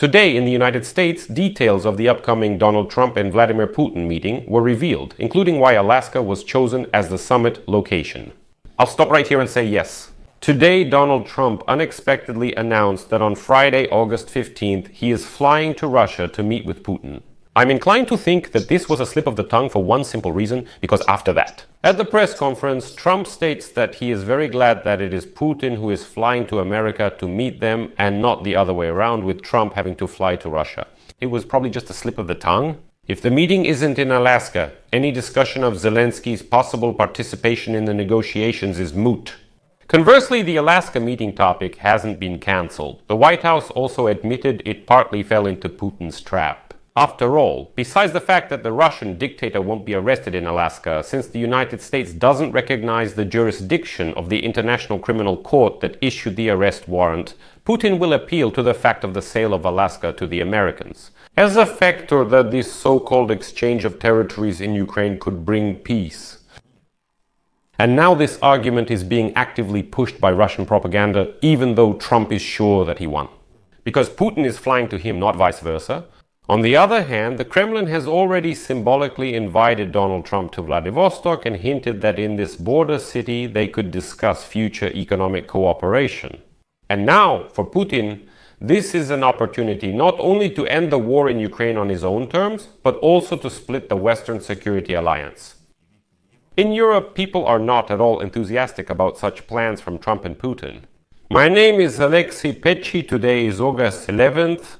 Today in the United States, details of the upcoming Donald Trump and Vladimir Putin meeting were revealed, including why Alaska was chosen as the summit location. I'll stop right here and say yes. Today, Donald Trump unexpectedly announced that on Friday, August 15th, he is flying to Russia to meet with Putin. I'm inclined to think that this was a slip of the tongue for one simple reason, because after that. At the press conference, Trump states that he is very glad that it is Putin who is flying to America to meet them and not the other way around, with Trump having to fly to Russia. It was probably just a slip of the tongue. If the meeting isn't in Alaska, any discussion of Zelensky's possible participation in the negotiations is moot. Conversely, the Alaska meeting topic hasn't been cancelled. The White House also admitted it partly fell into Putin's trap. After all, besides the fact that the Russian dictator won't be arrested in Alaska, since the United States doesn't recognize the jurisdiction of the International Criminal Court that issued the arrest warrant, Putin will appeal to the fact of the sale of Alaska to the Americans, as a factor that this so-called exchange of territories in Ukraine could bring peace. And now this argument is being actively pushed by Russian propaganda, even though Trump is sure that he won. Because Putin is flying to him, not vice versa. On the other hand, the Kremlin has already symbolically invited Donald Trump to Vladivostok and hinted that in this border city they could discuss future economic cooperation. And now, for Putin, this is an opportunity not only to end the war in Ukraine on his own terms, but also to split the Western security alliance. In Europe, people are not at all enthusiastic about such plans from Trump and Putin. My name is Alexei Pecci. Today is August 11th.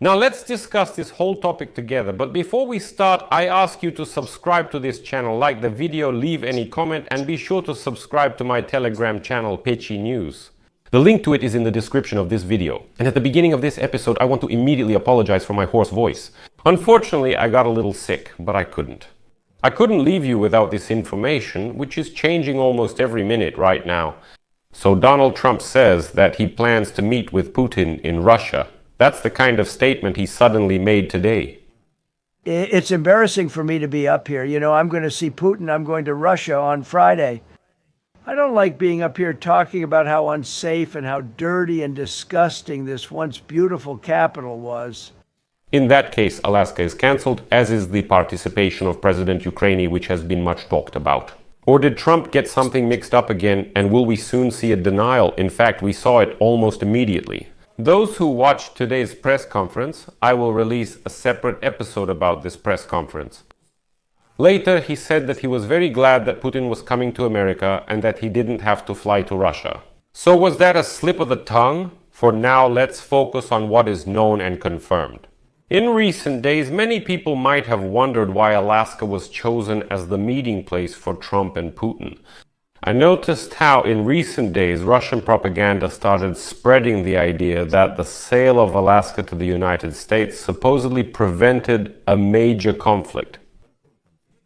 Now let's discuss this whole topic together, but before we start, I ask you to subscribe to this channel, like the video, leave any comment, and be sure to subscribe to my Telegram channel, Pecci News. The link to it is in the description of this video. And at the beginning of this episode, I want to immediately apologize for my hoarse voice. Unfortunately, I got a little sick, but I couldn't. I couldn't leave you without this information, which is changing almost every minute right now. So Donald Trump says that he plans to meet with Putin in Russia. That's the kind of statement he suddenly made today. It's embarrassing for me to be up here. You know, I'm going to see Putin. I'm going to Russia on Friday. I don't like being up here talking about how unsafe and how dirty and disgusting this once beautiful capital was. In that case, Alaska is cancelled, as is the participation of President Ukraine, which has been much talked about. Or did Trump get something mixed up again, and will we soon see a denial? In fact, we saw it almost immediately. Those who watched today's press conference, I will release a separate episode about this press conference. Later, he said that he was very glad that Putin was coming to America and that he didn't have to fly to Russia. So was that a slip of the tongue? For now, let's focus on what is known and confirmed. In recent days, many people might have wondered why Alaska was chosen as the meeting place for Trump and Putin. I noticed how in recent days Russian propaganda started spreading the idea that the sale of Alaska to the United States supposedly prevented a major conflict.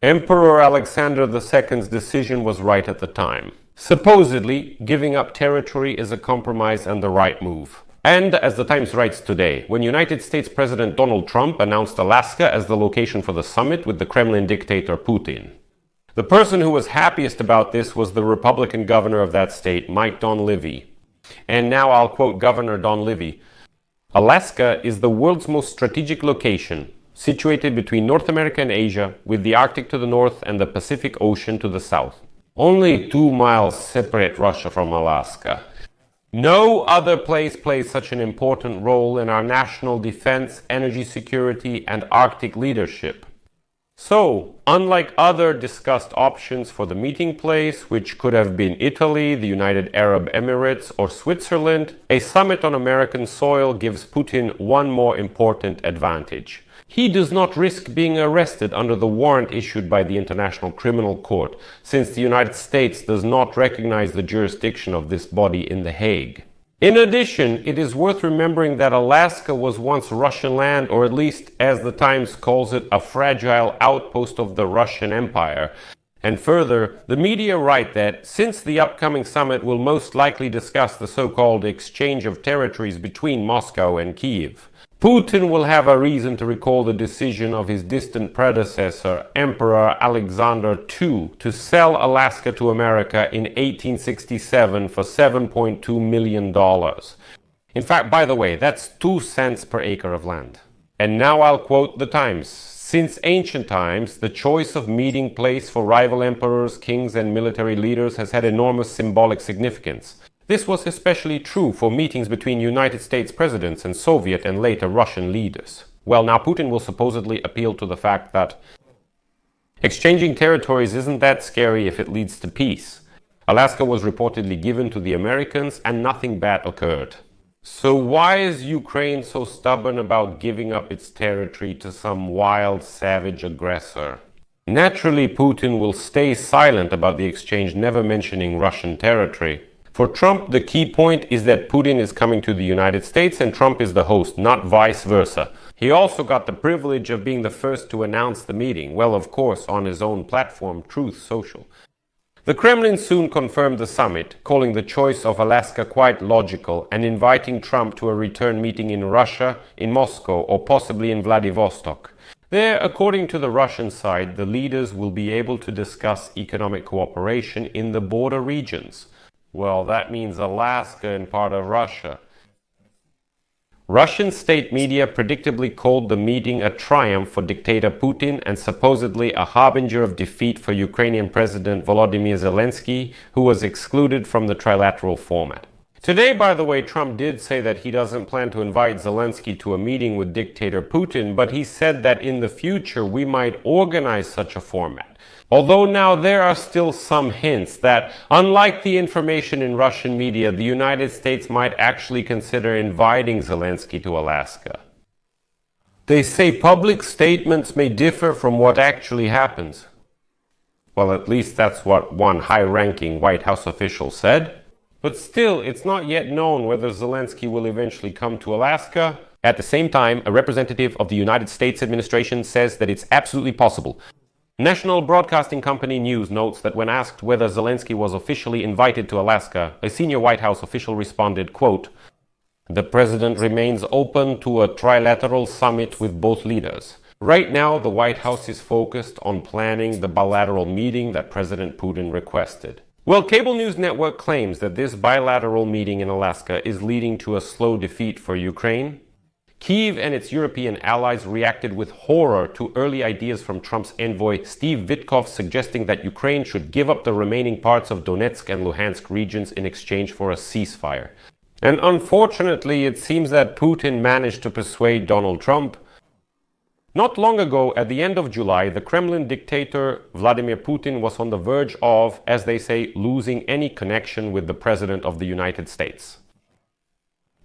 Emperor Alexander II's decision was right at the time. Supposedly, giving up territory is a compromise and the right move. And as the Times writes today, when United States President Donald Trump announced Alaska as the location for the summit with the Kremlin dictator Putin. The person who was happiest about this was the Republican governor of that state, Mike Donlevy. And now I'll quote Governor Donlevy. Alaska is the world's most strategic location, situated between North America and Asia, with the Arctic to the north and the Pacific Ocean to the south. Only 2 miles separate Russia from Alaska. No other place plays such an important role in our national defense, energy security, and Arctic leadership. So, unlike other discussed options for the meeting place, which could have been Italy, the United Arab Emirates, or Switzerland, a summit on American soil gives Putin one more important advantage. He does not risk being arrested under the warrant issued by the International Criminal Court, since the United States does not recognize the jurisdiction of this body in The Hague. In addition, it is worth remembering that Alaska was once Russian land, or at least, as the Times calls it, a fragile outpost of the Russian Empire. And further, the media write that, since the upcoming summit will most likely discuss the so-called exchange of territories between Moscow and Kiev, Putin will have a reason to recall the decision of his distant predecessor, Emperor Alexander II, to sell Alaska to America in 1867 for $7.2 million. In fact, by the way, that's 2 cents per acre of land. And now I'll quote the Times. Since ancient times, the choice of meeting place for rival emperors, kings, and military leaders has had enormous symbolic significance. This was especially true for meetings between United States presidents and Soviet and later Russian leaders. Well, now Putin will supposedly appeal to the fact that exchanging territories isn't that scary if it leads to peace. Alaska was reportedly given to the Americans and nothing bad occurred. So why is Ukraine so stubborn about giving up its territory to some wild, savage aggressor? Naturally, Putin will stay silent about the exchange, never mentioning Russian territory. For Trump, the key point is that Putin is coming to the United States and Trump is the host, not vice versa. He also got the privilege of being the first to announce the meeting, well, of course, on his own platform, Truth Social. The Kremlin soon confirmed the summit, calling the choice of Alaska quite logical and inviting Trump to a return meeting in Russia, in Moscow, or possibly in Vladivostok. There, according to the Russian side, the leaders will be able to discuss economic cooperation in the border regions. Well, that means Alaska and part of Russia. Russian state media predictably called the meeting a triumph for dictator Putin and supposedly a harbinger of defeat for Ukrainian President Volodymyr Zelensky, who was excluded from the trilateral format. Today, by the way, Trump did say that he doesn't plan to invite Zelensky to a meeting with dictator Putin, but he said that in the future we might organize such a format. Although now there are still some hints that, unlike the information in Russian media, the United States might actually consider inviting Zelensky to Alaska. They say public statements may differ from what actually happens. Well, at least that's what one high-ranking White House official said. But still, it's not yet known whether Zelensky will eventually come to Alaska. At the same time, a representative of the United States administration says that it's absolutely possible. National Broadcasting Company News notes that when asked whether Zelensky was officially invited to Alaska, a senior White House official responded, quote, "The president remains open to a trilateral summit with both leaders. Right now, the White House is focused on planning the bilateral meeting that President Putin requested." Well, cable news network claims that this bilateral meeting in Alaska is leading to a slow defeat for Ukraine. Kyiv and its European allies reacted with horror to early ideas from Trump's envoy Steve Witkoff suggesting that Ukraine should give up the remaining parts of Donetsk and Luhansk regions in exchange for a ceasefire. And unfortunately, it seems that Putin managed to persuade Donald Trump. Not long ago, at the end of July, the Kremlin dictator Vladimir Putin was on the verge of, as they say, losing any connection with the President of the United States.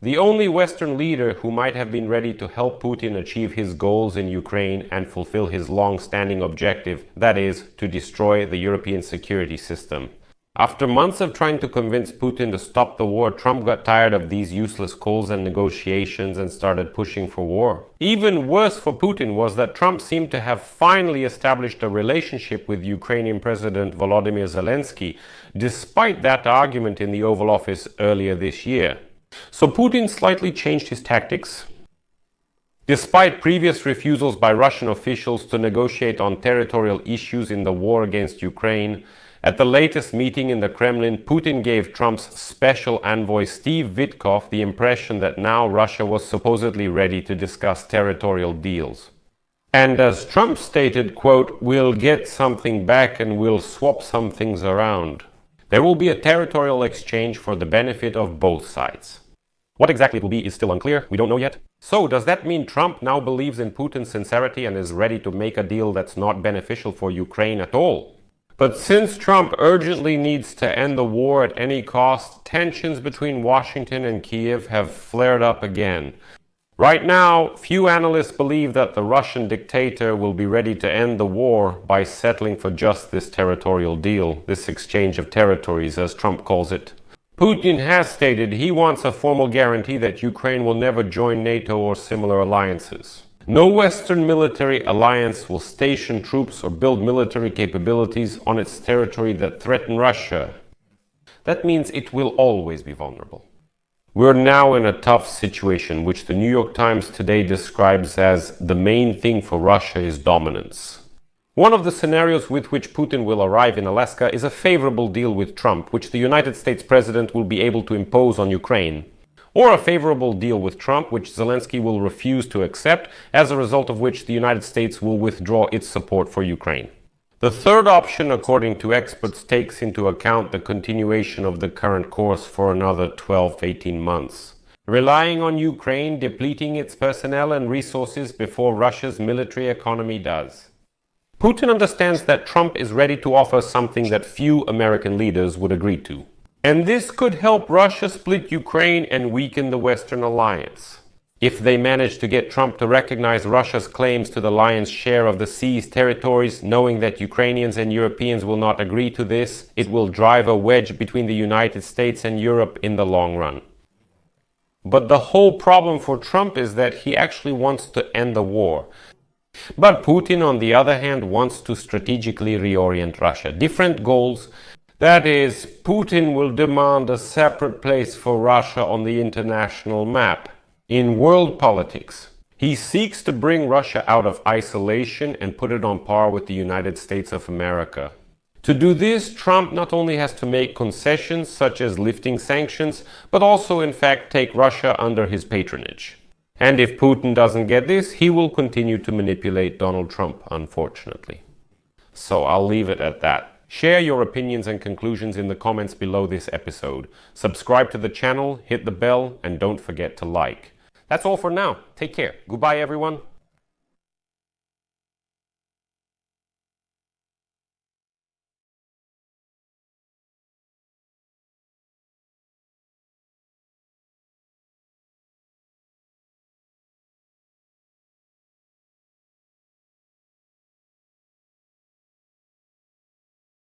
The only Western leader who might have been ready to help Putin achieve his goals in Ukraine and fulfill his long-standing objective, that is, to destroy the European security system. After months of trying to convince Putin to stop the war, Trump got tired of these useless calls and negotiations and started pushing for war. Even worse for Putin was that Trump seemed to have finally established a relationship with Ukrainian President Volodymyr Zelensky, despite that argument in the Oval Office earlier this year. So Putin slightly changed his tactics. Despite previous refusals by Russian officials to negotiate on territorial issues in the war against Ukraine, at the latest meeting in the Kremlin, Putin gave Trump's special envoy Steve Witkoff the impression that now Russia was supposedly ready to discuss territorial deals. And as Trump stated, quote, "We'll get something back and we'll swap some things around." There will be a territorial exchange for the benefit of both sides. What exactly it will be is still unclear, we don't know yet. So does that mean Trump now believes in Putin's sincerity and is ready to make a deal that's not beneficial for Ukraine at all? But since Trump urgently needs to end the war at any cost, tensions between Washington and Kiev have flared up again. Right now, few analysts believe that the Russian dictator will be ready to end the war by settling for just this territorial deal, this exchange of territories, as Trump calls it. Putin has stated he wants a formal guarantee that Ukraine will never join NATO or similar alliances. No Western military alliance will station troops or build military capabilities on its territory that threaten Russia. That means it will always be vulnerable. We're now in a tough situation, which the New York Times today describes as the main thing for Russia is dominance. One of the scenarios with which Putin will arrive in Alaska is a favorable deal with Trump, which the United States president will be able to impose on Ukraine. or a favorable deal with Trump, which Zelensky will refuse to accept, as a result of which the United States will withdraw its support for Ukraine. The third option, according to experts, takes into account the continuation of the current course for another 12 to 18 months, relying on Ukraine depleting its personnel and resources before Russia's military economy does. Putin understands that Trump is ready to offer something that few American leaders would agree to. And this could help Russia split Ukraine and weaken the Western alliance. If they manage to get Trump to recognize Russia's claims to the lion's share of the seized territories, knowing that Ukrainians and Europeans will not agree to this, it will drive a wedge between the United States and Europe in the long run. But the whole problem for Trump is that he actually wants to end the war. But Putin, on the other hand, wants to strategically reorient Russia. Different goals. That is, Putin will demand a separate place for Russia on the international map. In world politics, he seeks to bring Russia out of isolation and put it on par with the United States of America. To do this, Trump not only has to make concessions such as lifting sanctions, but also in fact take Russia under his patronage. And if Putin doesn't get this, he will continue to manipulate Donald Trump, unfortunately. So I'll leave it at that. Share your opinions and conclusions in the comments below this episode. Subscribe to the channel, hit the bell, and don't forget to like. That's all for now. Take care. Goodbye, everyone.